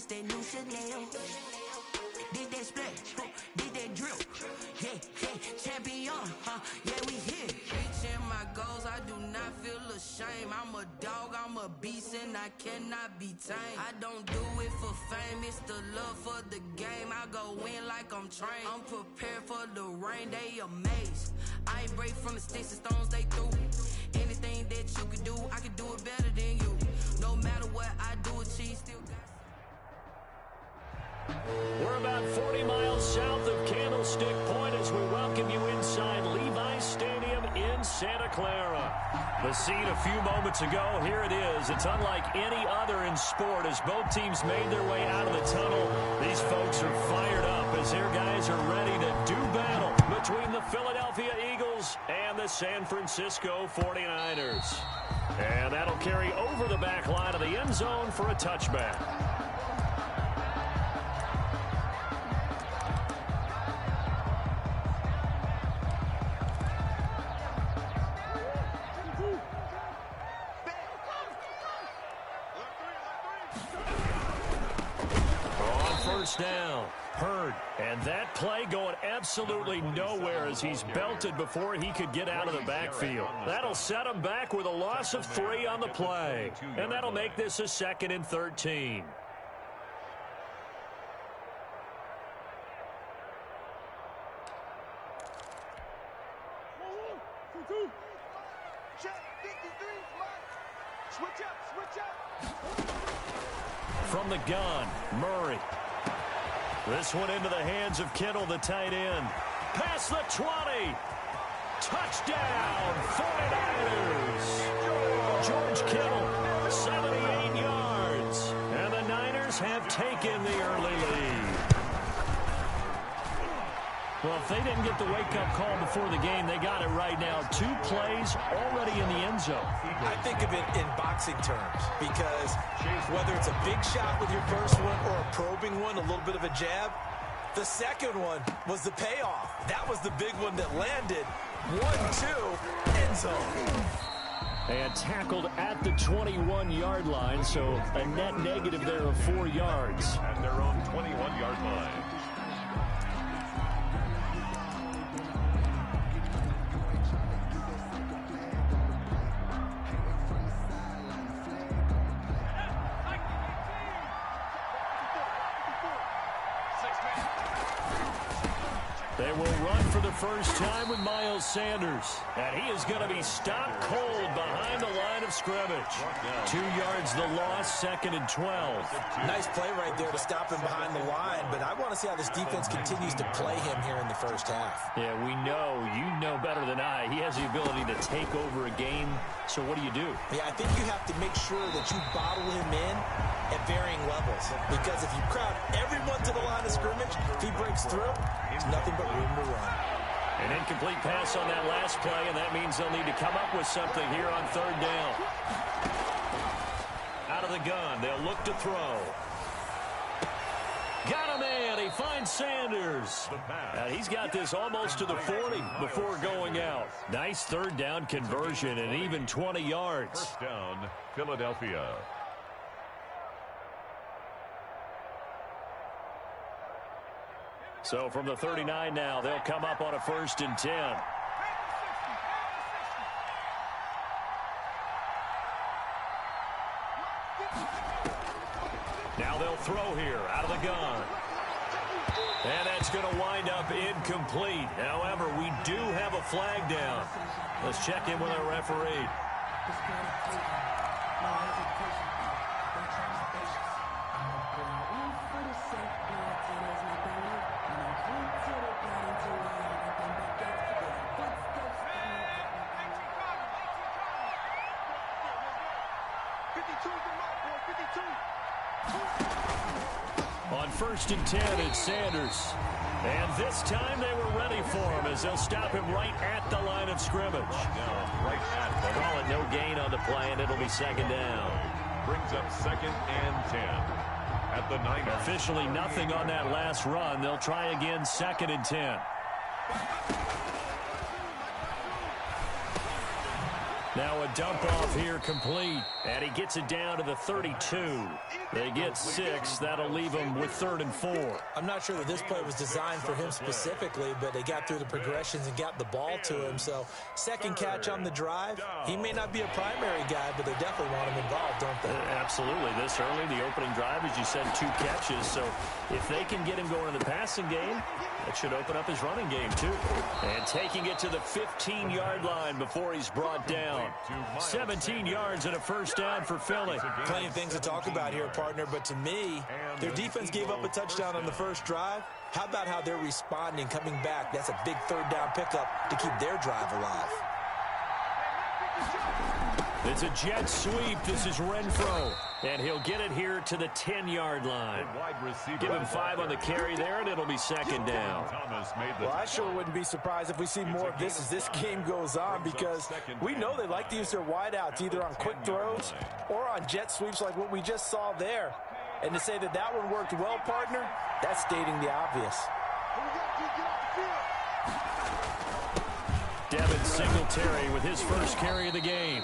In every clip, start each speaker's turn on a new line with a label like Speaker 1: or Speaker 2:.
Speaker 1: this that new Chanel. Did that split, did that drip. Yeah, champion, yeah, we here. Reaching my goals, I do not feel ashamed. I'm a dog, I'm a beast, and I cannot be tamed. I don't do it for fame, it's the love for the game. I go in like I'm trained. I'm prepared for the rain, they amazed. I ain't break from the sticks and stones they threw. Anything that you can do, I can do it better than you. No matter what I do, achieve, still got.
Speaker 2: We're about 40 miles south of Candlestick Point as we welcome you inside Levi's Stadium in Santa Clara. The scene a few moments ago, here it is. It's unlike any other in sport as both teams made their way out of the tunnel. These folks are fired up as their guys are ready to do battle between the Philadelphia Eagles and the San Francisco 49ers. And that'll carry over the back line of the end zone for a touchback. Down. Hurd, and that play going absolutely nowhere as he's belted before he could get out of the backfield. That'll set him back with a loss of 3 on the play, and that'll make this a 2nd and 13. From the gun, Murray. This one into the hands of Kittle, the tight end. Past the 20. Touchdown, 49ers. George Kittle, 78 yards. And the Niners have taken the early lead. Well, if they didn't get the wake-up call before the game, they got it right now. 2 plays already in the end zone.
Speaker 3: I think of it in boxing terms because whether it's a big shot with your first one or a probing one, a little bit of a jab, the second one was the payoff. That was the big one that landed. 1-2, end zone.
Speaker 2: And tackled at the 21-yard line, so a net negative there of 4 yards.
Speaker 4: At their own 21-yard line.
Speaker 2: They will run for the first time with Miles Sanders. And he is going to be stopped cold behind the line of scrimmage. 2 yards the loss, 2nd and 12.
Speaker 3: Nice play right there to stop him behind the line, but I want to see how this defense continues to play him here in the first half.
Speaker 2: Yeah, we know. You know better than I. He has the ability to take over a game. So what do you do?
Speaker 3: Yeah, I think you have to make sure that you bottle him in at varying levels. Because if you crowd everyone to the line of scrimmage, if he breaks through, there's nothing but room to run.
Speaker 2: An incomplete pass on that last play, and that means they'll need to come up with something here on 3rd down. Out of the gun, they'll look to throw. Got a man. He finds Sanders. And he's got this almost to the 40 before going out. Nice 3rd down conversion and even 20 yards.
Speaker 4: First down, Philadelphia.
Speaker 2: So from the 39 now, they'll come up on a 1st and 10. Now they'll throw here out of the gun. And that's going to wind up incomplete. However, we do have a flag down. Let's check in with our referee. On 1st and 10, it's Sanders. And this time they were ready for him as they'll stop him right at the line of scrimmage.
Speaker 4: Right at
Speaker 2: the call it no gain on the play, and it'll be 2nd down.
Speaker 4: Brings up 2nd and 10 at the 9.
Speaker 2: Officially nothing on that last run. They'll try again 2nd and 10. Now a dump off here complete, and he gets it down to the 32. They get 6. That'll leave him with 3rd and 4.
Speaker 3: I'm not sure that this play was designed for him specifically, but they got through the progressions and got the ball to him. So second catch on the drive. He may not be a primary guy, but they definitely want him involved, don't they?
Speaker 2: Absolutely. This early, the opening drive, as you said, 2 catches. So if they can get him going in the passing game, that should open up his running game, too. And taking it to the 15-yard line before he's brought down. 17 yards and a first down for Philly.
Speaker 3: Plenty of things to talk about here, partner, but to me, their defense gave up a touchdown on the first drive. How about how they're responding, coming back? That's a big 3rd down pickup to keep their drive alive.
Speaker 2: It's a jet sweep. This is Renfro. And he'll get it here to the 10-yard line. Give him 5 on the carry there, and it'll be 2nd down.
Speaker 3: Well, I sure wouldn't be surprised if we see more of this as this game goes on, because we know they like to use their wideouts either on quick throws or on jet sweeps like what we just saw there. And to say that that one worked well, partner, that's stating the obvious.
Speaker 2: Devin Singletary with his first carry of the game.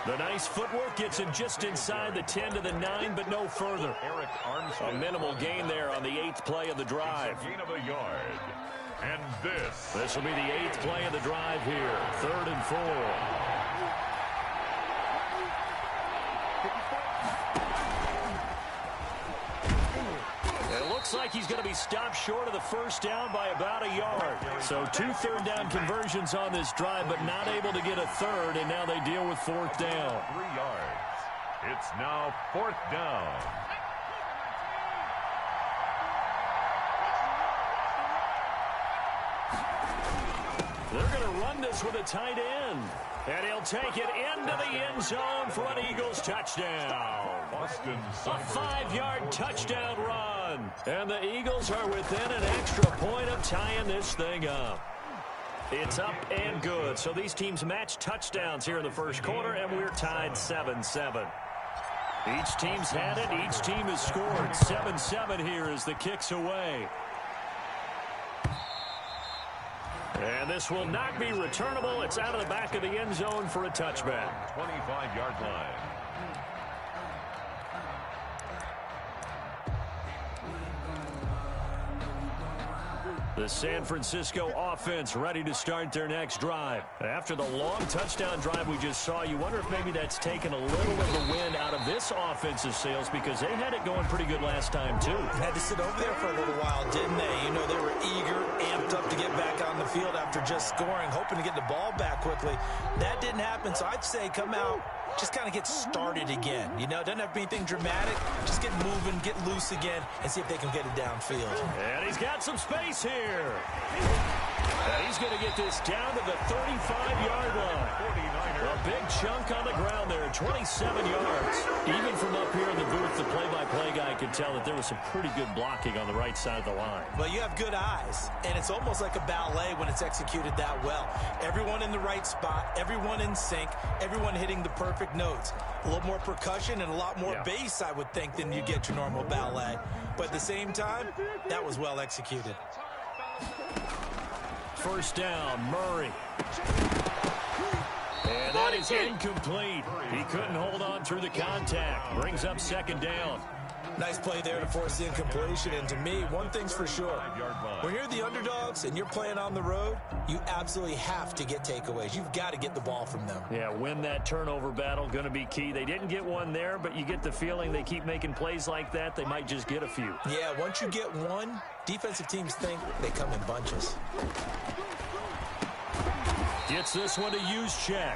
Speaker 2: The nice footwork gets him just inside the 10 to the 9, but no further. A minimal gain there on the 8th play of the drive.
Speaker 4: Gain of a yard. And
Speaker 2: this will be the 8th play of the drive here. 3rd and 4. It looks like he's going to be stopped short of the first down by about a yard. So 2 third down conversions on this drive, but not able to get a third, and now they deal with 4th down.
Speaker 4: 3 yards. It's now 4th down.
Speaker 2: They're going to run this with a tight end. And he'll take it into the end zone for an Eagles touchdown. A 5-yard touchdown run. And the Eagles are within an extra point of tying this thing up. It's up and good. So these teams match touchdowns here in the first quarter, and we're tied 7-7. Each team's had it. Each team has scored. 7-7 here as the kick's away. And this will not be returnable. It's out of the back of the end zone for a touchback.
Speaker 4: 25-yard line.
Speaker 2: The San Francisco offense ready to start their next drive. After the long touchdown drive we just saw, you wonder if maybe that's taken a little of the wind out of this offensive sails, because they had it going pretty good last time, too.
Speaker 3: Had to sit over there for a little while, didn't they? You know, they were eager, amped up to get back on the field after just scoring, hoping to get the ball back quickly. That didn't happen, so I'd say come out, just kind of get started again. You know, it doesn't have to be anything dramatic. Just get moving, get loose again, and see if they can get it downfield.
Speaker 2: And he's got some space here. And he's going to get this down to the 35-yard line. A big chunk on the ground there, 27 yards. Even from up here in the booth, the play-by-play guy could tell that there was some pretty good blocking on the right side of the line.
Speaker 3: Well, you have good eyes, and it's almost like a ballet when it's executed that well. Everyone in the right spot, everyone in sync, everyone hitting the perfect notes. A little more percussion and a lot more bass, I would think, than you get your normal ballet. But at the same time, that was well executed.
Speaker 2: First down, Murray. And that is incomplete. He couldn't hold on through the contact. Brings up 2nd down.
Speaker 3: Nice play there to force the incompletion. And to me, one thing's for sure. When you're the underdogs and you're playing on the road, you absolutely have to get takeaways. You've got to get the ball from them.
Speaker 2: Yeah, win that turnover battle, going to be key. They didn't get one there, but you get the feeling they keep making plays like that, they might just get a few.
Speaker 3: Yeah, once you get one, defensive teams think they come in bunches.
Speaker 2: Gets this one to Juszczyk.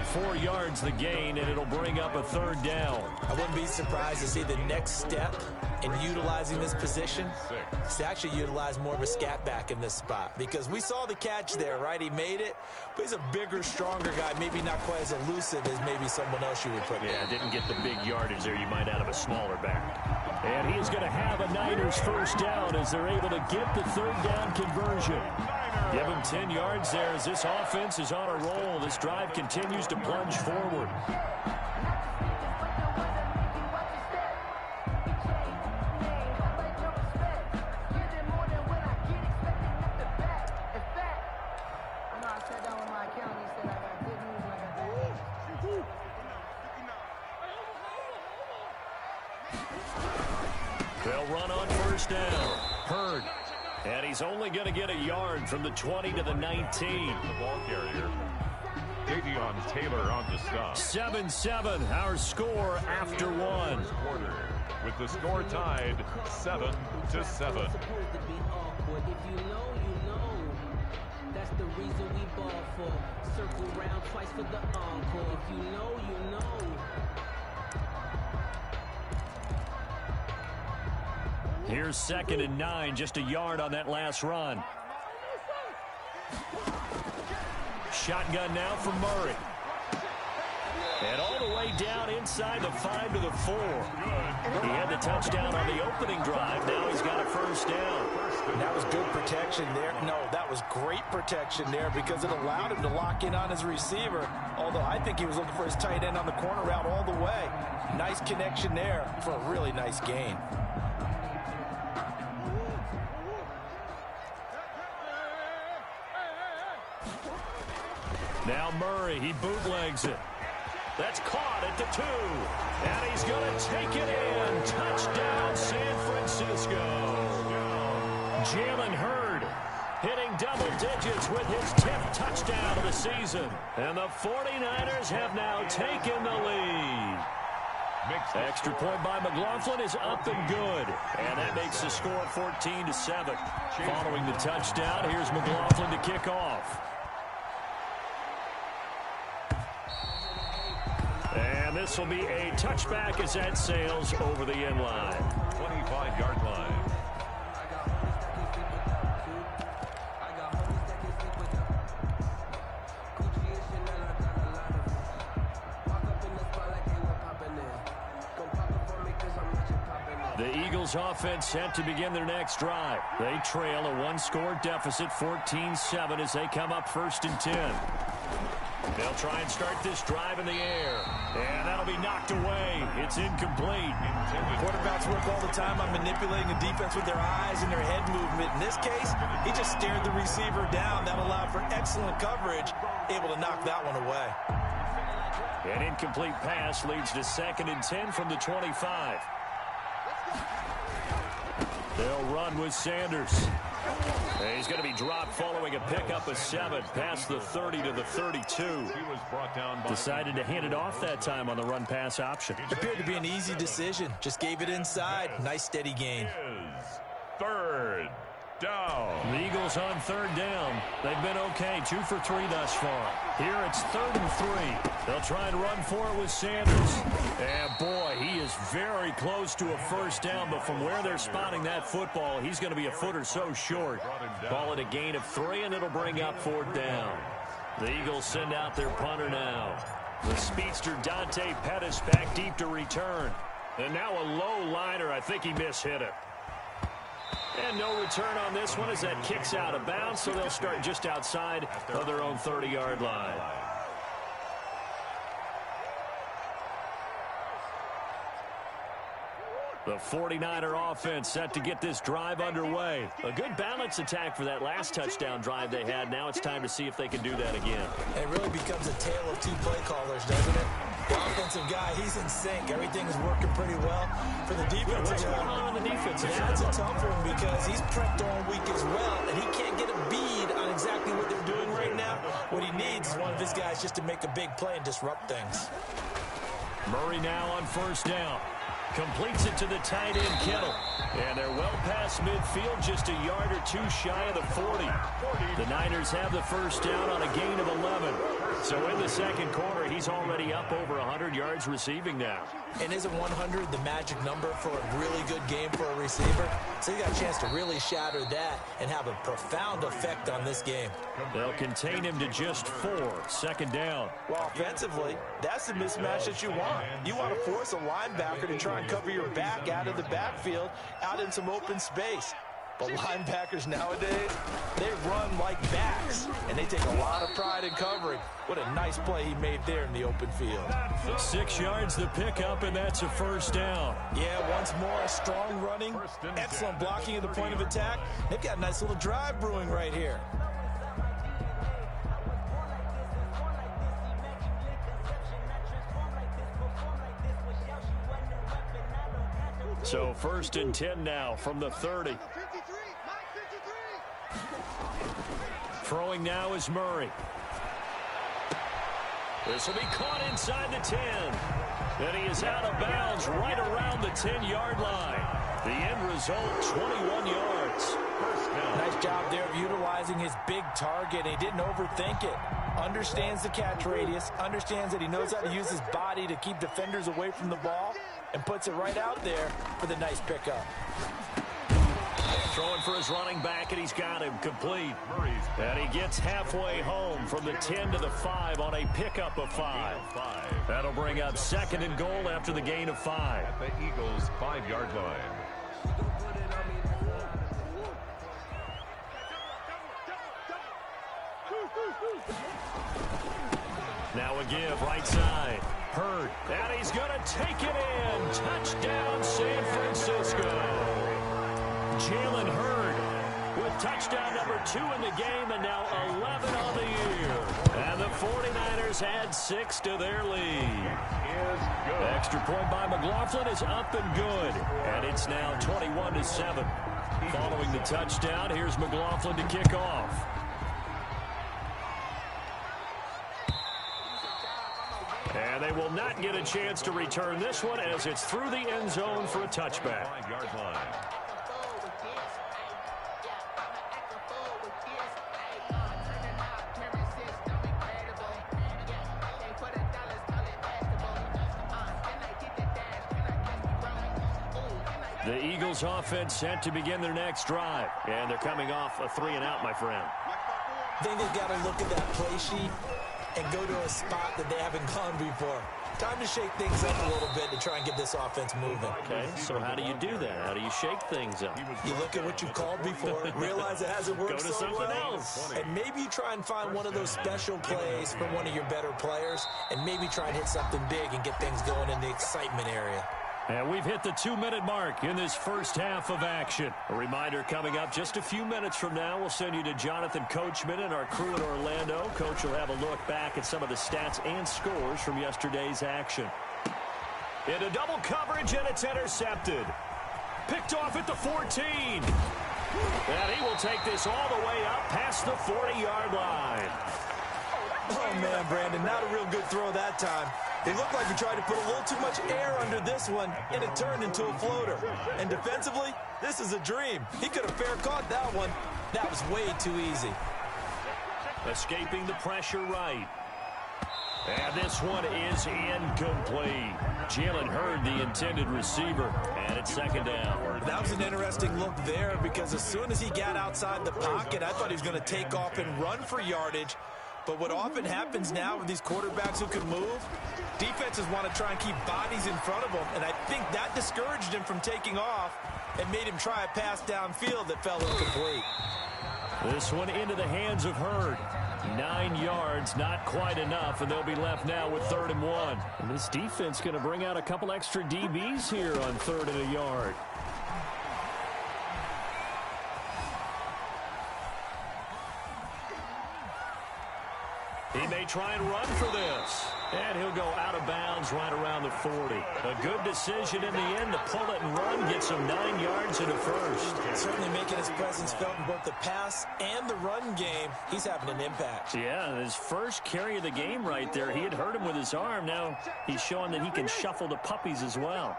Speaker 2: 4 yards the gain, and it'll bring up a 3rd down.
Speaker 3: I wouldn't be surprised to see the next step in utilizing this position is to actually utilize more of a scat back in this spot, because we saw the catch there, right? He made it, but he's a bigger, stronger guy, maybe not quite as elusive as maybe someone else you would put in.
Speaker 2: Yeah, didn't get the big yardage there you might out of a smaller back. And he is going to have a Niners first down as they're able to get the 3rd down conversion. Give him 10 yards there as this offense is on a roll. This drive continues to plunge forward. They'll run on first down. Hurd. And he's only going to get a yard from the 20 to the 19.
Speaker 4: The ball carrier. Davion Taylor on the stop.
Speaker 2: 7-7, our score after one.
Speaker 4: Quarter, with the score tied 7-7.
Speaker 5: That's the reason we ball for. Circle round twice for the encore. If you know, you know.
Speaker 2: Here's 2nd and 9, just a yard on that last run. Shotgun now from Murray. And all the way down inside the 5 to the 4. He had the touchdown on the opening drive. Now he's got a first down.
Speaker 3: That was good protection there. No, that was great protection there because it allowed him to lock in on his receiver. Although I think he was looking for his tight end on the corner route all the way. Nice connection there for a really nice gain.
Speaker 2: Now Murray, he bootlegs it. That's caught at the 2. And he's going to take it in. Touchdown, San Francisco. Jalen Hurd hitting double digits with his 10th touchdown of the season. And the 49ers have now taken the lead. Extra point by McLaughlin is up and good. And that makes the score 14-7. Following the touchdown, here's McLaughlin to kick off. And this will be a touchback as that sails over the end line.
Speaker 4: 25-yard line.
Speaker 2: The Eagles offense set to begin their next drive. They trail a one-score deficit, 14-7, as they come up 1st and 10. They'll try and start this drive in the air. And that'll be knocked away. It's incomplete.
Speaker 3: Quarterbacks work all the time on manipulating the defense with their eyes and their head movement. In this case, he just stared the receiver down. That allowed for excellent coverage, able to knock that one away.
Speaker 2: An incomplete pass leads to 2nd and 10 from the 25. They'll run with Sanders. He's going to be dropped following a pickup of 7 past the 30 to the 32.
Speaker 4: He was brought down by
Speaker 2: Decided to hand it off that time on the run-pass option.
Speaker 3: Appeared to be an easy decision. Just gave it inside. Nice steady gain.
Speaker 4: is 3rd down.
Speaker 2: The Eagles on 3rd down. They've been okay, 2 for 3 thus far. Here it's 3rd and 3. They'll try and run for it with Sanders. And boy, he is very close to a first down, but from where they're spotting that football, he's going to be a foot or so short. Call it a gain of 3, and it'll bring up 4th down. The Eagles send out their punter now. The speedster Dante Pettis back deep to return. And now a low liner. I think he mishit it. And no return on this one as that kicks out of bounds, so they'll start just outside of their own 30-yard line. The 49er offense set to get this drive underway. A good balance attack for that last touchdown drive they had. Now it's time to see if they can do that again.
Speaker 3: It really becomes a tale of 2 play callers, doesn't it? The offensive guy, he's in sync. Everything is working pretty well. For the defensive
Speaker 2: What's going on the defensive side?
Speaker 3: That's a tough one because he's prepped all week as well, and he can't get a bead on exactly what they're doing right now. What he needs is one of his guys just to make a big play and disrupt things.
Speaker 2: Murray now on first down. Completes it to the tight end, Kittle. And they're well past midfield, just a yard or 2 shy of the 40. The Niners have the first down on a gain of 11. So in the second quarter, he's already up over 100 yards receiving now.
Speaker 3: And isn't 100 the magic number for a really good game for a receiver? So you got a chance to really shatter that and have a profound effect on this game.
Speaker 2: They'll contain him to just 4. Second down.
Speaker 3: Well, offensively, that's the mismatch that you want. You want to force a linebacker to try and cover your back out of the backfield, out in some open space. But linebackers nowadays, they run like backs, and they take a lot of pride in covering. What a nice play he made there in the open field.
Speaker 2: 6 yards the pickup, and that's a first down.
Speaker 3: Yeah, once more, a strong running, excellent blocking at the point of attack. They've got a nice little drive brewing right here.
Speaker 2: So 1st and 10 now from the 30. Throwing now is Murray. This will be caught inside the 10. And he is out of bounds right around the 10-yard line. The end result, 21 yards.
Speaker 3: Nice job there of utilizing his big target. He didn't overthink it. Understands the catch radius. Understands that he knows how to use his body to keep defenders away from the ball. And puts it right out there for the nice pickup.
Speaker 2: Throwing for his running back, and he's got him complete. And he gets halfway home from the 10 to the 5 on a pickup of 5. That'll bring up 2nd and goal after the gain of 5.
Speaker 4: At the Eagles' 5-yard line.
Speaker 2: Now a give, right side. Hurd, and he's going to take it in. Touchdown, San Francisco. Jalen Hurd with touchdown number 2 in the game, and now 11 on the year. And the 49ers add 6 to their lead. Extra point by McLaughlin is up and good. And it's now 21-7. Following the touchdown, here's McLaughlin to kick off. And they will not get a chance to return this one as it's through the end zone for a touchback.
Speaker 4: 5-yard line.
Speaker 2: The Eagles offense set to begin their next drive. And they're coming off a 3-and-out, my friend.
Speaker 3: I think they've got to look at that play sheet and go to a spot that they haven't gone before. Time to shake things up a little bit to try and get this offense moving.
Speaker 2: Okay, so how do you do that? How do you shake things up?
Speaker 3: You look at what you've called before, realize it hasn't worked
Speaker 2: Go to
Speaker 3: so
Speaker 2: something
Speaker 3: well,
Speaker 2: else.
Speaker 3: and maybe you try and find one of those special plays from one of your better players, and maybe try and hit something big and get things going in the excitement area.
Speaker 2: And we've hit the 2-minute mark in this first half of action. A reminder coming up just a few minutes from now, we'll send you to Jonathan Coachman and our crew in Orlando. Coach will have a look back at some of the stats and scores from yesterday's action. Into double coverage, and it's intercepted. Picked off at the 14. And he will take this all the way up past the 40-yard line.
Speaker 3: Oh, man, Brandon, not a real good throw that time. It looked like he tried to put a little too much air under this one, and it turned into a floater. And defensively, this is a dream. He could have fair caught that one. That was way too easy.
Speaker 2: Escaping the pressure right. And this one is incomplete. Jalen Hurd, the intended receiver, and it's 2nd down.
Speaker 3: That was an interesting look there because as soon as he got outside the pocket, I thought he was going to take off and run for yardage. But what often happens now with these quarterbacks who can move, defenses want to try and keep bodies in front of them, and I think that discouraged him from taking off and made him try a pass downfield that fell incomplete.
Speaker 2: This one into the hands of Hurd. 9 yards, not quite enough, and they'll be left now with 3rd and 1. And this defense going to bring out a couple extra DBs here on 3rd and a yard. He may try and run for this. And he'll go out of bounds right around the 40. A good decision in the end to pull it and run, get some 9 yards in a first.
Speaker 3: Certainly making his presence felt in both the pass and the run game. He's having an impact.
Speaker 2: Yeah, his first carry of the game right there. He had hurt him with his arm. Now he's showing that he can shuffle the puppies as well.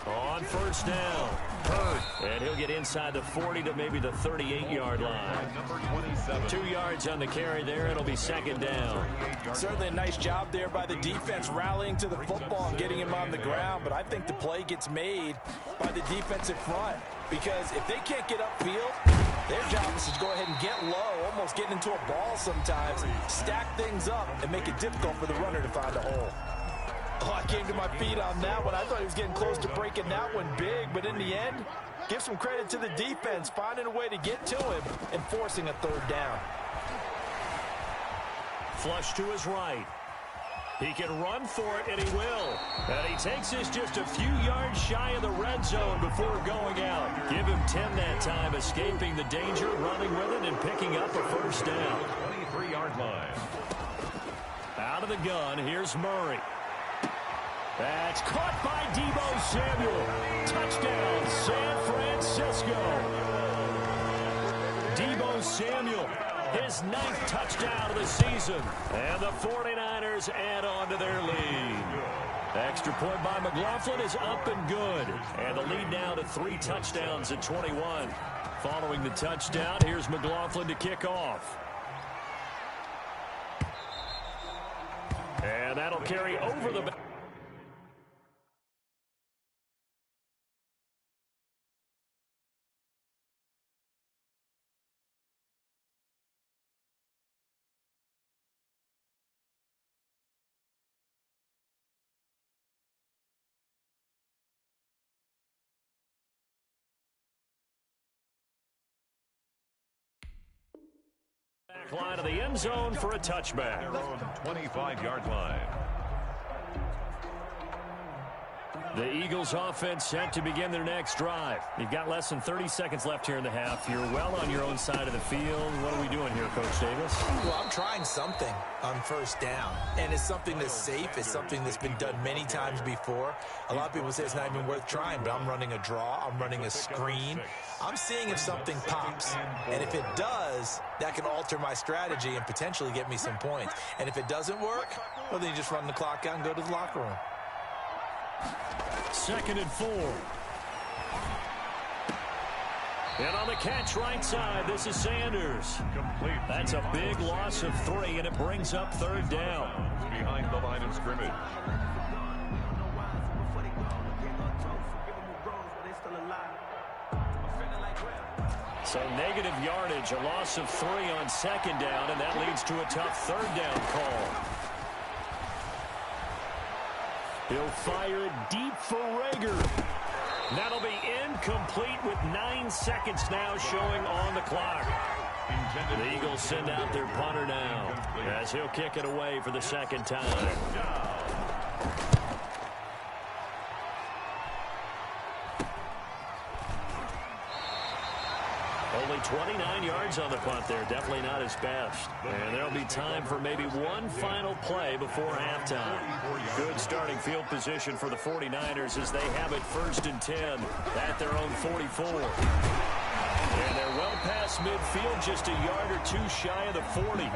Speaker 2: On 1st down, Hurd, and he'll get inside the 40 to maybe the 38-yard line. 2 yards on the carry there. It'll be 2nd down.
Speaker 3: Certainly a nice job there by the defense rallying to the football and getting him on the ground, but I think the play gets made by the defensive front because if they can't get upfield, their job is to go ahead and get low, almost getting into a ball sometimes, stack things up, and make it difficult for the runner to find a hole. Oh, I came to my feet on that one. I thought he was getting close to breaking that one big, but in the end, give some credit to the defense, finding a way to get to him and forcing a 3rd down.
Speaker 2: Flush to his right. He can run for it, and he will. And he takes this just a few yards shy of the red zone before going out. Give him 10 that time, escaping the danger, running with it, and picking up a 1st down.
Speaker 4: 23-yard line.
Speaker 2: Out of the gun. Here's Murray. That's caught by Deebo Samuel. Touchdown, San Francisco. Deebo Samuel, his 9th touchdown of the season. And the 49ers add on to their lead. Extra point by McLaughlin is up and good. And the lead now to 3 touchdowns at 21. Following the touchdown, here's McLaughlin to kick off. And that'll carry over the back. Line of the end zone for a touchback.
Speaker 4: Their own 25-yard line.
Speaker 2: The Eagles offense set to begin their next drive. You've got less than 30 seconds left here in the half. You're well on your own side of the field. What are we doing here, Coach Davis?
Speaker 3: Well, I'm trying something on first down. And it's something that's safe. It's something that's been done many times before. A lot of people say it's not even worth trying, but I'm running a draw. I'm running a screen. I'm seeing if something pops. And if it does, that can alter my strategy and potentially get me some points. And if it doesn't work, well, then you just run the clock out and go to the locker room.
Speaker 2: 2nd and 4. And on the catch right side, this is Sanders.
Speaker 4: Complete.
Speaker 2: That's a big loss of 3, and it brings up 3rd down.
Speaker 4: Behind the line of scrimmage.
Speaker 2: So negative yardage, a loss of 3 on 2nd down, and that leads to a tough 3rd down call. He'll fire it deep for Rager. That'll be incomplete with 9 seconds now showing on the clock. The Eagles send out their punter now as he'll kick it away for the 2nd time. Only 29 yards on the punt there. Definitely not his best. And there'll be time for maybe one final play before halftime. Good starting field position for the 49ers as they have it 1st and 10 at their own 44. And they're well past midfield, just a yard or 2 shy of the 40.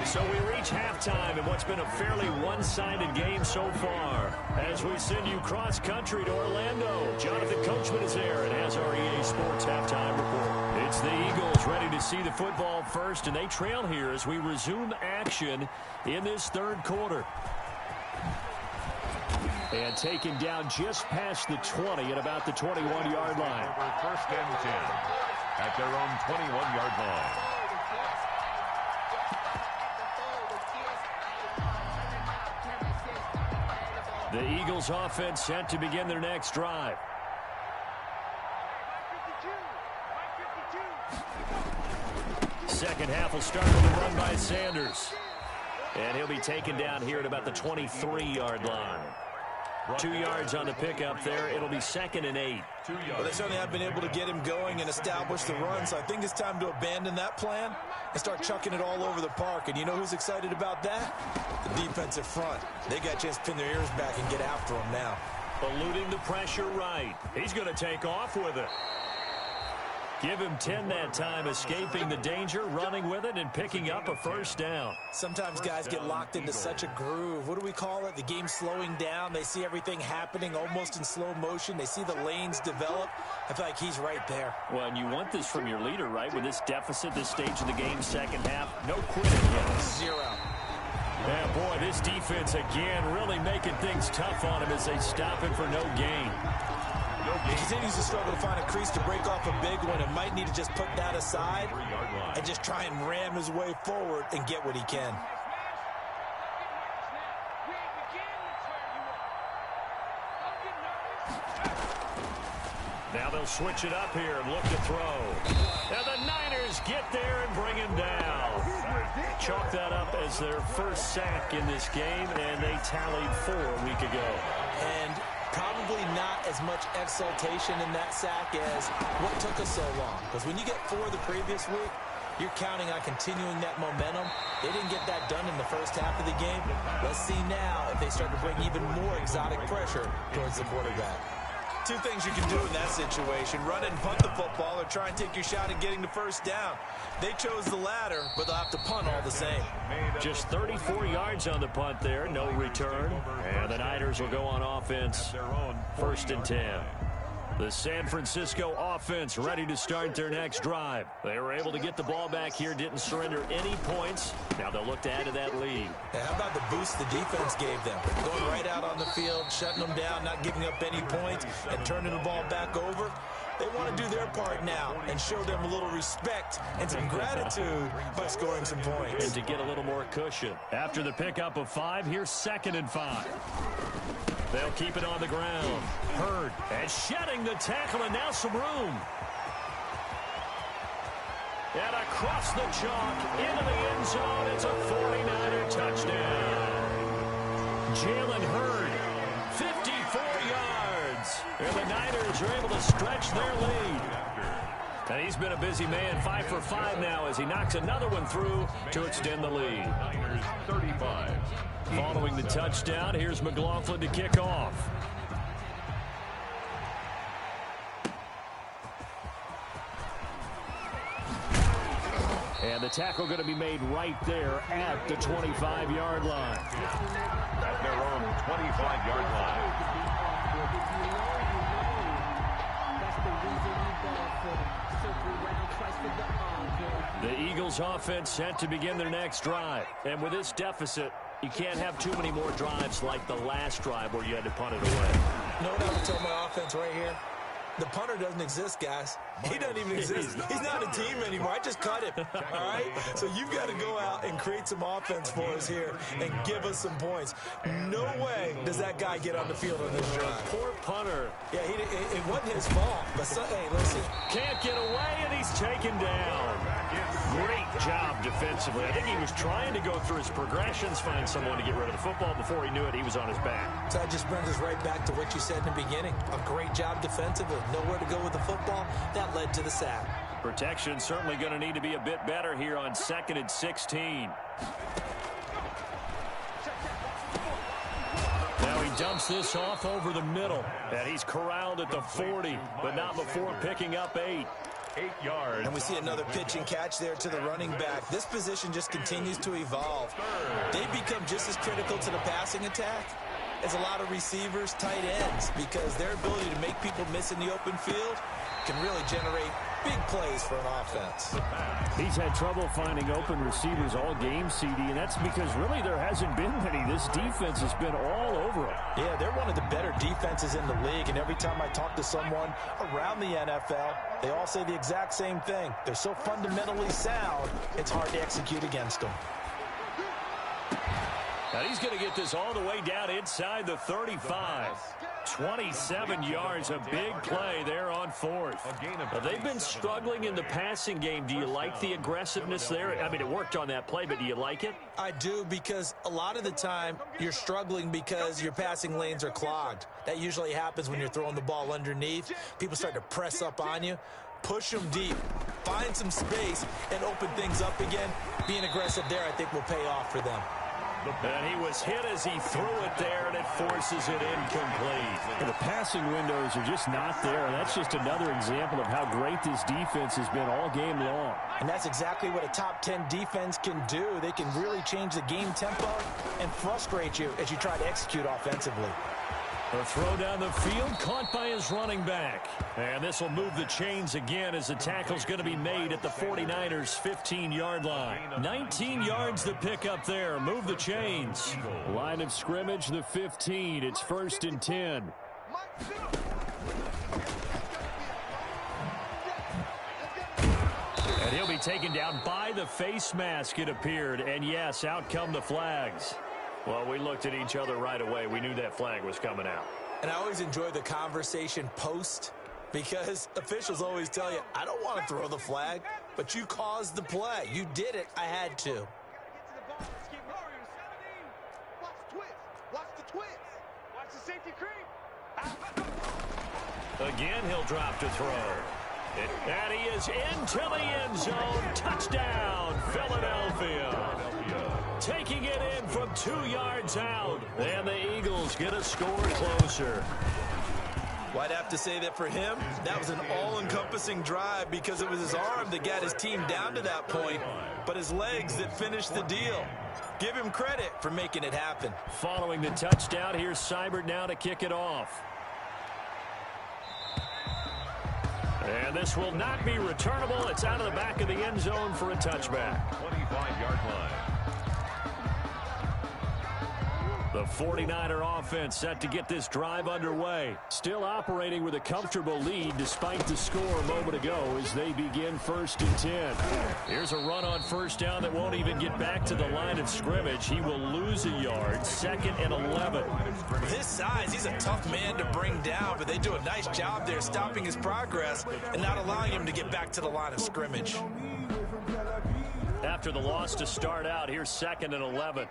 Speaker 2: So we reach halftime in what's been a fairly one-sided game so far. As we send you cross-country to Orlando, Jonathan Coachman is there and has our EA Sports halftime report. It's the Eagles ready to see the football first, and they trail here as we resume action in this 3rd quarter. And taken down just past the 20 at about the 21-yard line.
Speaker 4: 1st and 10 at their own 21-yard line.
Speaker 2: The Eagles offense set to begin their next drive. Second half will start with a run by Sanders. And he'll be taken down here at about the 23-yard line. 2 yards on the pickup there. It'll be 2nd and 8.
Speaker 3: Well, they certainly have been able to get him going and establish the run, so I think it's time to abandon that plan and start chucking it all over the park. And you know who's excited about that? The defensive front. They got a chance to pin their ears back and get after him now.
Speaker 2: Eluding the pressure right. He's going to take off with it. Give him 10 that time, escaping the danger, running with it, and picking up a 1st down.
Speaker 3: Sometimes guys get locked into such a groove. What do we call it? The game's slowing down. They see everything happening almost in slow motion. They see the lanes develop. I feel like he's right there.
Speaker 2: Well, and you want this from your leader, right? With this deficit, this stage of the game, 2nd half, no quitting yet.
Speaker 3: 0.
Speaker 2: Yeah, boy, this defense again really making things tough on him as they stop him for no gain.
Speaker 3: He continues to struggle to find a crease to break off a big one and might need to just put that aside and just try and ram his way forward and get what he can.
Speaker 2: Now they'll switch it up here and look to throw. And the Niners get there and bring him down. Chalk that up as their 1st sack in this game, and they tallied 4 a week ago.
Speaker 3: And probably not as much exultation in that sack as what took us so long. Because when you get 4 the previous week, You're counting on continuing that momentum. They didn't get that done in the first half of the game. Let's see now if they start to bring even more exotic pressure towards the quarterback. Two things you can do in that situation: run it and punt the football, or try and take your shot at getting the first down. They chose the latter, but they'll have to punt all the same.
Speaker 2: Just 34 yards on the punt there, no return. And the Niners will go on offense, 1st and 10. The San Francisco offense ready to start their next drive. They were able to get the ball back here, didn't surrender any points. Now they'll look to add to that lead.
Speaker 3: How about the boost the defense gave them? Going right out on the field, shutting them down, not giving up any points, and turning the ball back over. They want to do their part now and show them a little respect and some gratitude by scoring some points.
Speaker 2: And to get a little more cushion. After the pickup of 5, here's 2nd and 5. They'll keep it on the ground. Hurd, and shedding the tackle, and now some room. And across the chalk, into the end zone, it's a 49er touchdown. Jalen Hurd, 54 yards. And the Niners are able to stretch their lead. And he's been a busy man, 5 for 5 now as he knocks another one through to extend the lead.
Speaker 4: Niners 35.
Speaker 2: Following the touchdown, here's McLaughlin to kick off. And the tackle going to be made right there at the 25-yard line.
Speaker 4: At their own 25-yard line.
Speaker 2: The Eagles offense set to begin their next drive. And with this deficit, you can't have too many more drives like the last drive where you had to punt it away.
Speaker 3: You know what I would tell my offense right here? The punter doesn't exist, guys. He doesn't even exist. He's not a team anymore. I just cut him, all right? So you've got to go out and create some offense for us here and give us some points. No way does that guy get on the field on this drive.
Speaker 2: Poor punter.
Speaker 3: Yeah, it wasn't his fault. But, hey, listen.
Speaker 2: Can't get away, and he's taken down. Great job defensively. I think he was trying to go through his progressions, find someone to get rid of the football. Before he knew it, he was on his back.
Speaker 3: So that just brings us right back to what you said in the beginning. A great job defensively. Nowhere to go with the football. That led to the sack.
Speaker 2: Protection certainly going to need to be a bit better here on 2nd and 16. Now he dumps this off over the middle. And he's corralled at the 40, but not before picking up 8.
Speaker 4: 8 yards.
Speaker 3: And we see another pitch and catch there to the running back. This position just continues to evolve. They become just as critical to the passing attack as a lot of receivers, tight ends, because their ability to make people miss in the open field can really generate big plays for an offense.
Speaker 2: He's had trouble finding open receivers all game, CD, and that's because really there hasn't been many. This defense has been all over them.
Speaker 3: Yeah, they're one of the better defenses in the league, and every time I talk to someone around the NFL, they all say the exact same thing. They're so fundamentally sound, it's hard to execute against them.
Speaker 2: Now he's going to get this all the way down inside the 35. 27 yards, a big play there on 4th. Now, they've been struggling in the passing game. Do you like the aggressiveness there? I mean, it worked on that play, but do you like it?
Speaker 3: I do, because a lot of the time you're struggling because your passing lanes are clogged. That usually happens when you're throwing the ball underneath. People start to press up on you. Push them deep. Find some space and open things up again. Being aggressive there, I think, will pay off for them.
Speaker 2: And he was hit as he threw it there, and it forces it incomplete. The passing windows are just not there. That's just another example of how great this defense has been all game long.
Speaker 3: And that's exactly what a top 10 defense can do. They can really change the game tempo and frustrate you as you try to execute offensively.
Speaker 2: A throw down the field, caught by his running back. And this will move the chains again as the tackle's going to be made at the 49ers' 15-yard line. 19 yards to pick up there. Move the chains. Line of scrimmage, the 15. It's 1st and 10. And he'll be taken down by the face mask, it appeared. And yes, out come the flags. Well, we looked at each other right away. We knew that flag was coming out.
Speaker 3: And I always enjoy the conversation post, because officials always tell you, I don't want to throw the flag, but you caused the play. You did it. I had to.
Speaker 2: Again, he'll drop to throw. And he is into the end zone. Touchdown, Philadelphia. Taking it in from 2 yards out. And the Eagles get a score closer.
Speaker 3: Well, I'd have to say that for him, that was an all-encompassing drive because it was his arm that got his team down to that point, but his legs that finished the deal. Give him credit for making it happen.
Speaker 2: Following the touchdown, here's Seibert now to kick it off. And this will not be returnable. It's out of the back of the end zone for a touchback.
Speaker 4: 25-yard line.
Speaker 2: The 49er offense set to get this drive underway. Still operating with a comfortable lead despite the score a moment ago as they begin 1st and 10. Here's a run on first down that won't even get back to the line of scrimmage. He will lose a yard. 2nd and 11.
Speaker 3: With his size, he's a tough man to bring down, but they do a nice job there stopping his progress and not allowing him to get back to the line of scrimmage.
Speaker 2: After the loss to start out, here's 2nd and 11.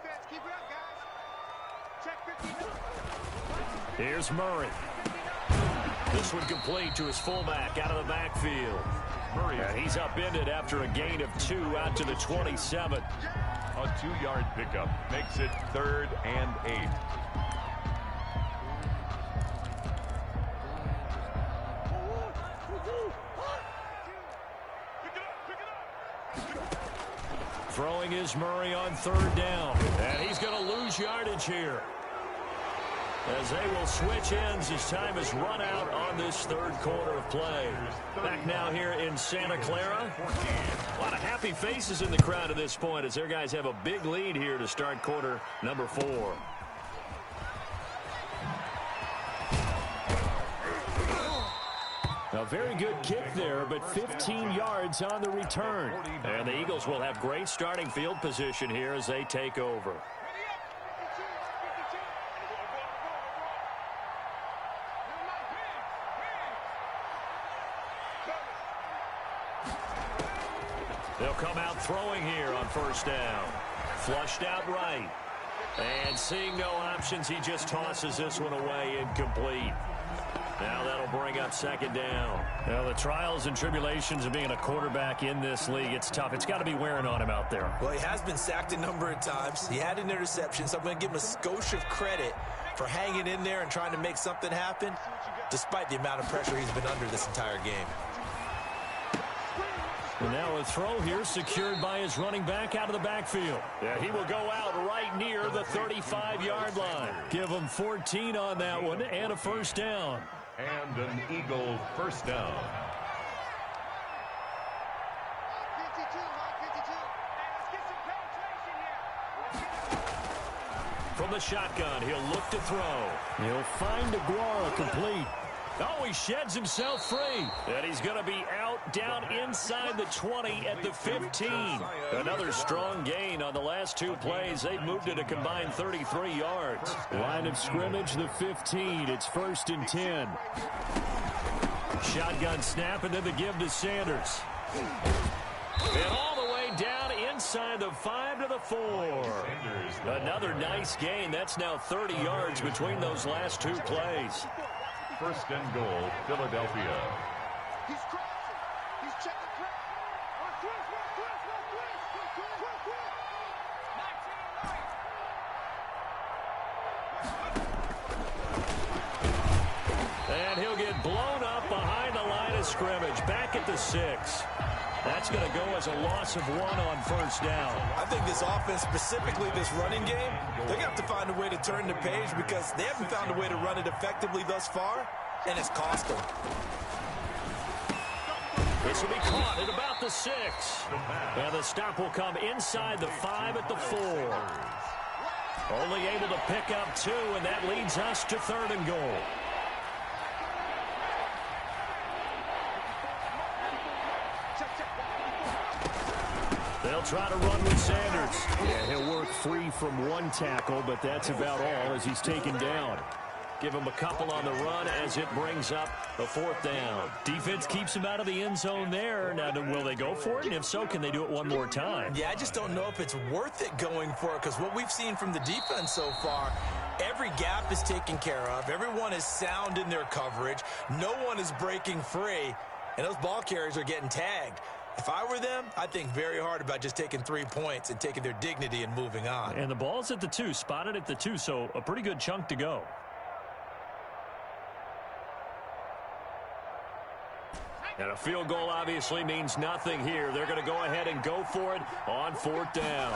Speaker 2: Here's Murray. This one complete to his fullback out of the backfield.
Speaker 4: Murray.
Speaker 2: And he's upended after a gain of 2 out to the 27.
Speaker 4: A 2-yard pickup makes it 3rd and 8.
Speaker 2: Throwing is Murray on 3rd down. And he's going to lose yardage here, as they will switch ends as time is run out on this 3rd quarter of play. Back now here in Santa Clara. A lot of happy faces in the crowd at this point as their guys have a big lead here to start quarter number 4. A very good kick there, but 15 yards on the return. And the Eagles will have great starting field position here as they take over. They'll come out throwing here on 1st down. Flushed out right. And seeing no options, he just tosses this one away incomplete. Now that'll bring up 2nd down. Now the trials and tribulations of being a quarterback in this league, it's tough. It's got to be wearing on him out there.
Speaker 3: Well, he has been sacked a number of times. He had an interception, so I'm going to give him a skosh of credit for hanging in there and trying to make something happen, despite the amount of pressure he's been under this entire game.
Speaker 2: And now a throw here secured by his running back out of the backfield. Yeah, he will go out right near the 35-yard line. Give him 14 on that one and a 1st down.
Speaker 4: And an Eagle 1st down.
Speaker 2: From the shotgun, he'll look to throw. He'll find Aguara complete. Oh, he sheds himself free. And he's going to be out down inside the 20 at the 15. Another strong gain on the last 2 plays. They've moved it a combined 33 yards. Line of scrimmage, the 15. It's 1st and 10. Shotgun snap and then the give to Sanders. And all the way down inside the 5 to the 4. Another nice gain. That's now 30 yards between those last 2 plays.
Speaker 4: 1st and goal, Philadelphia.
Speaker 6: He's crossing. He's checking crowd.
Speaker 2: And he'll get blown up behind the line of scrimmage. Back at the 6. That's going to go as a loss of 1 on 1st down.
Speaker 3: I think this offense, specifically this running game, they're going to have to find a way to turn the page because they haven't found a way to run it effectively thus far, and it's cost them.
Speaker 2: This will be caught at about the 6. And the stop will come inside the 5 at the 4. Only able to pick up 2, and that leads us to 3rd and goal. They'll try to run with Sanders. Yeah, he'll work free from 1 tackle, but that's about all as he's taken down. Give him a couple on the run as it brings up a 4th down. Defense keeps him out of the end zone there. Now, will they go for it? And if so, can they do it one more time?
Speaker 3: Yeah, I just don't know if it's worth it going for it because what we've seen from the defense so far, every gap is taken care of. Everyone is sound in their coverage. No one is breaking free. and those ball carriers are getting tagged. If I were them, I'd think very hard about just taking 3 points and taking their dignity and moving on.
Speaker 2: And the ball's at the 2, spotted at the 2, so a pretty good chunk to go. And a field goal obviously means nothing here. They're going to go ahead and go for it on 4th down.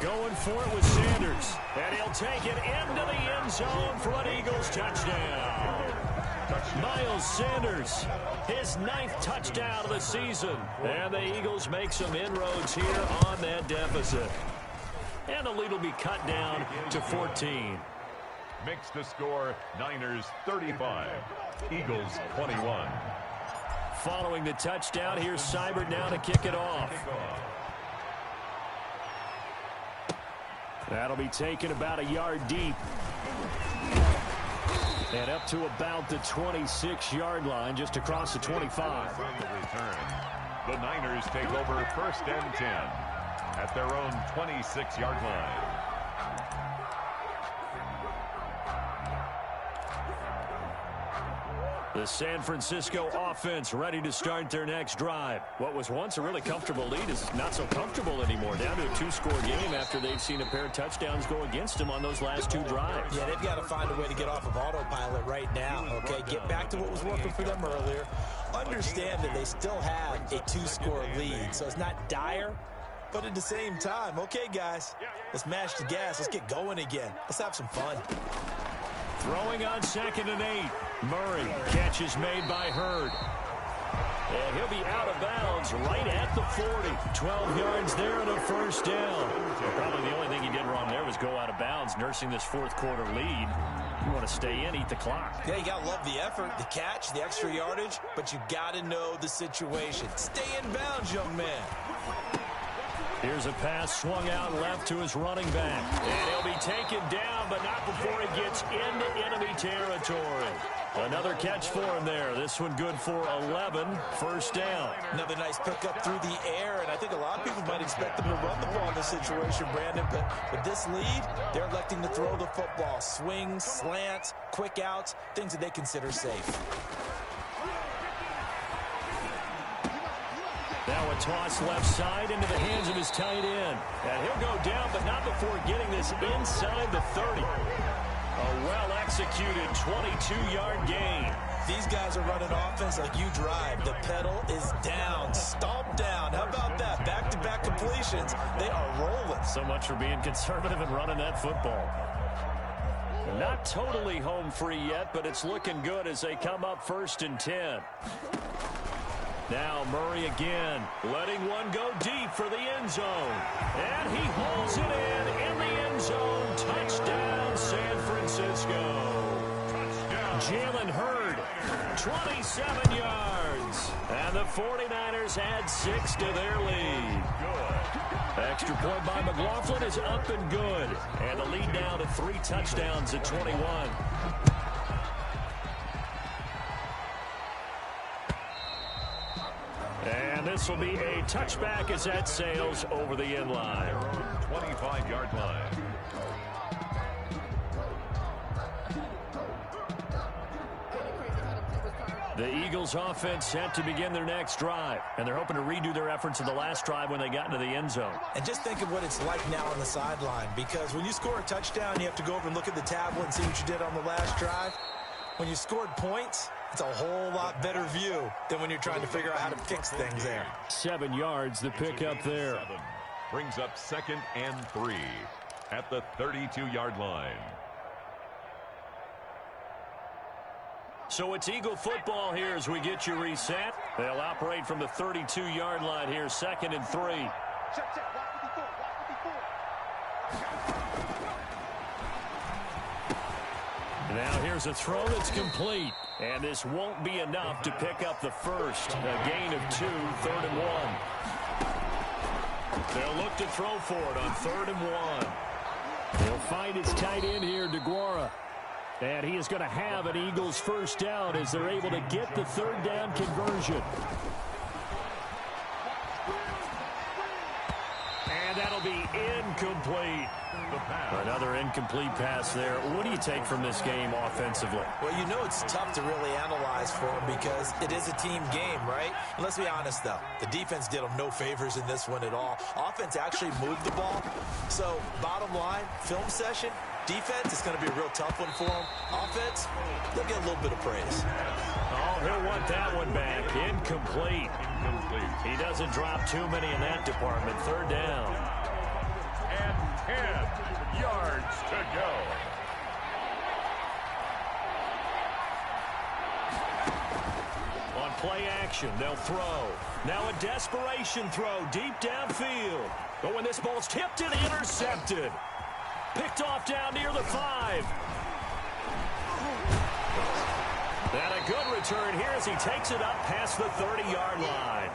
Speaker 2: Going for it with Sanders. And he'll take it into the end zone for an Eagles touchdown. Miles Sanders, his 9th touchdown of the season. And the Eagles make some inroads here on that deficit. And the lead will be cut down to 14.
Speaker 4: Makes the score Niners 35, Eagles 21.
Speaker 2: Following the touchdown, here's Seibert now to kick it off. That'll be taken about a yard deep. And up to about the 26-yard line, just across the 25.
Speaker 4: From the return, the Niners take over 1st and 10 at their own 26-yard line.
Speaker 2: The San Francisco offense ready to start their next drive. What was once a really comfortable lead is not so comfortable anymore. Down to a 2-score game after they've seen a pair of touchdowns go against them on those last 2 drives.
Speaker 3: Yeah, they've got to find a way to get off of autopilot right now, okay? Get back to what was working for them earlier. Understand that they still have a 2-score lead, so it's not dire, but at the same time, okay, guys, let's mash the gas. Let's get going again. Let's have some fun.
Speaker 2: Throwing on 2nd and 8. Murray, catch is made by Hurd. And he'll be out of bounds right at the 40. 12 yards there and a 1st down. Probably the only thing he did wrong there was go out of bounds, nursing this 4th quarter lead. You want to stay in, eat the clock.
Speaker 3: Yeah, you got to love the effort, the catch, the extra yardage, but you got to know the situation. Stay in bounds, young man.
Speaker 2: Here's a pass swung out left to his running back. And he'll be taken down, but not before he gets into enemy territory. Another catch for him there. This one good for 11. 1st down.
Speaker 3: Another nice pickup through the air, and I think a lot of people might expect them to run the ball in this situation, Brandon, but with this lead, they're electing to throw the football. Swings, slants, quick outs, things that they consider safe.
Speaker 2: Now a toss left side into the hands of his tight end. And he'll go down, but not before getting this inside the 30. A well-executed 22-yard gain.
Speaker 3: These guys are running offense like you drive. The pedal is down, stomped down. How about that? Back-to-back completions. They are rolling.
Speaker 2: So much for being conservative and running that football. Not totally home free yet, but it's looking good as they come up 1st and 10. Now Murray again, letting one go deep for the end zone. And he hauls it in the end zone. Touchdown, San Francisco. Touchdown. Jalen Hurd, 27 yards. And the 49ers add 6 to their lead. Good. Extra point by McLaughlin is up and good. And the lead down to 3 touchdowns at 21. And this will be a touchback as that sails over the end line.
Speaker 4: 25-yard line.
Speaker 2: The Eagles offense set to begin their next drive, and they're hoping to redo their efforts in the last drive when they got into the end zone.
Speaker 3: And just think of what it's like now on the sideline, because when you score a touchdown, you have to go over and look at the tablet and see what you did on the last drive. When you scored points, it's a whole lot better view than when you're trying to figure out how to fix things there.
Speaker 2: 7 yards, the pickup there.
Speaker 4: Brings up 2nd and 3 at the 32-yard line.
Speaker 2: So it's Eagle football here as we get you reset. They'll operate from the 32-yard line here, 2nd and 3. Now here's a throw that's complete. And this won't be enough to pick up the first. A gain of 2, 3rd and 1. They'll look to throw for it on 3rd and 1. He'll find his tight end here, DeGuara. And he is going to have an Eagles 1st down as they're able to get the 3rd down conversion. And that'll be incomplete.
Speaker 4: The pass.
Speaker 2: Another incomplete pass there. What do you take from this game offensively?
Speaker 3: Well, you know it's tough to really analyze for them because it is a team game, right? And let's be honest, though. The defense did them no favors in this one at all. Offense actually moved the ball. So, bottom line, film session, defense is going to be a real tough one for them. Offense, they'll get a little bit of praise.
Speaker 2: Oh, he'll want that one back. Incomplete. He doesn't drop too many in that department. Third down.
Speaker 4: And 10 yards to go.
Speaker 2: On play action, they'll throw. Now a desperation throw deep downfield. But when this ball's tipped and intercepted. Picked off down near the 5. And a good return here as he takes it up past the 30-yard line.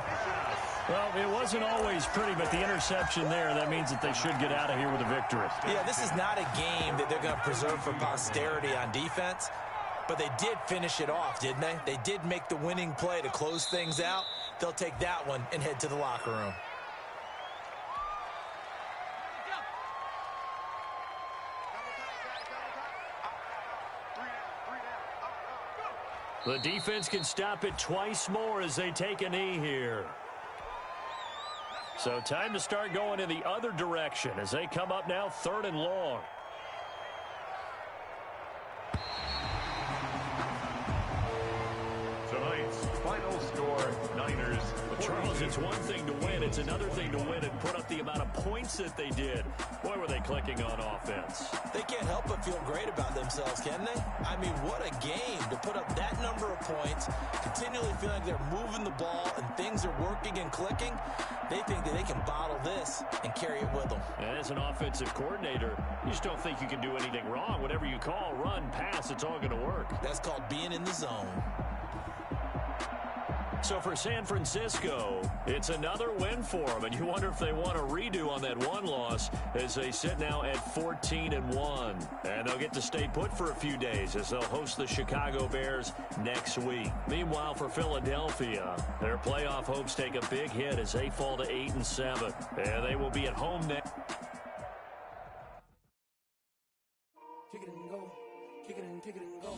Speaker 2: Well, it wasn't always pretty, but the interception there, that means that they should get out of here with a victory.
Speaker 3: Yeah, this is not a game that they're going to preserve for posterity on defense, but they did finish it off, didn't they? They did make the winning play to close things out. They'll take that one and head to the locker room.
Speaker 2: The defense can stop it twice more as they take a knee here. So time to start going in the other direction as they come up now 3rd and long.
Speaker 4: Tonight's final score, Niners.
Speaker 2: Charles, it's one thing to win. It's another thing to win and put up the amount of points that they did. Boy, were they clicking on offense.
Speaker 3: They can't help but feel great about themselves, can they? I mean, what a game to put up that number of points, continually feeling like they're moving the ball and things are working and clicking. They think that they can bottle this and carry it with them.
Speaker 2: And as an offensive coordinator, you just don't think you can do anything wrong. Whatever you call, run, pass, it's all going to work.
Speaker 3: That's called being in the zone.
Speaker 2: So for San Francisco, it's another win for them, and you wonder if they want a redo on that one loss as they sit now at 14-1. And they'll get to stay put for a few days as they'll host the Chicago Bears next week. Meanwhile, for Philadelphia, their playoff hopes take a big hit as they fall to 8-7. And they will be at home next.
Speaker 1: Kick it and go. Kick it and go.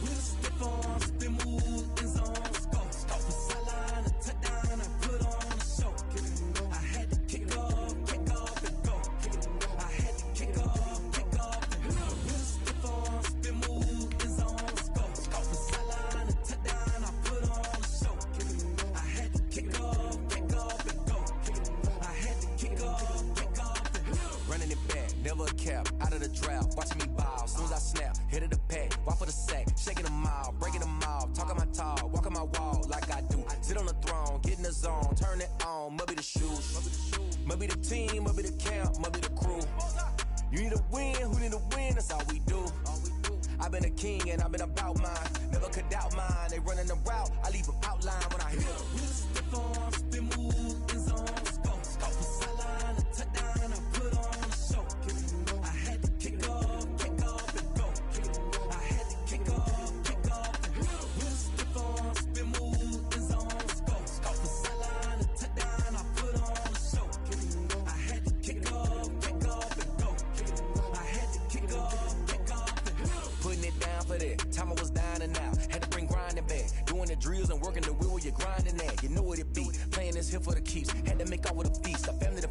Speaker 1: With stiff arms, been moved in zones. Go. Stop the sideline, a touchdown, I put on a show. Kick it and go. I had to kick off and go. Kick it and go. I had to kick off and go. With stiff arms, been moved in zones. Go. Stop the sideline, a touchdown, I put on a show. Kick it and go. I had to kick off and go. Kick it and go. I had to kick off and go. Running it back, never a cap, out of the drought, watching me ball. Soon as I snap, hit of the pack, walk for the sack, shaking them out, breaking them off, talking my talk, walking my wall like I do. Sit on the throne, get in the zone, turn it on, must be the shoes, must be the team, must be the camp, must be the crew. You need a win, who need a win, that's all we do. I've been a king and I've been about mine, never could doubt mine. They running the route, I leave them outline when I hit. With stiff arms, been moved in zones, go. Stop the sideline, a touchdown, I put on a show. I had to kick off and go. I had to kick off and go. With stiff arms, been moved in zones, go. Stop the sideline, a touchdown, I put on a show. I had to kick off and go. I had to kick off and go. Putting it down for that. Time I was down and out. Had to bring grinding back. Doing the drills and working the wheel where you're grinding at. You know what it be. Playing this here for the keeps. Had to make out with a feast. A family to